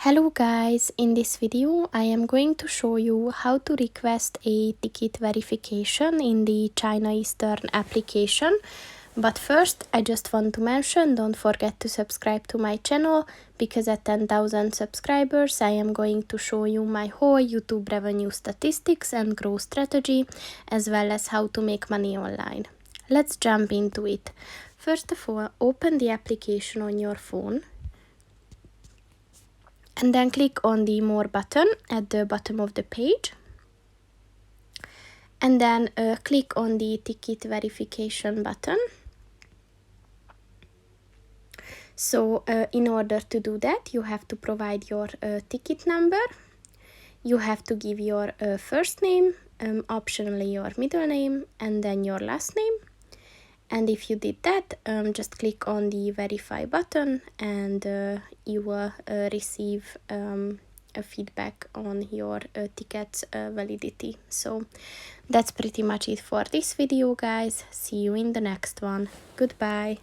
Hello guys, in this video I am going to show you how to request a ticket verification in the China Eastern application. But first I just want to mention, don't forget to subscribe to my channel, because at 10,000 subscribers I am going to show you my whole YouTube revenue statistics and growth strategy, as well as how to make money online. Let's jump into it. First of all, open the application on your phone. And then click on the More button at the bottom of the page. And then click on the Ticket Verification button. So in order to do that, you have to provide your ticket number. You have to give your first name, optionally your middle name, and then your last name. And if you did that, just click on the Verify button and you will receive a feedback on your ticket's validity. So that's pretty much it for this video, guys. See you in the next one. Goodbye.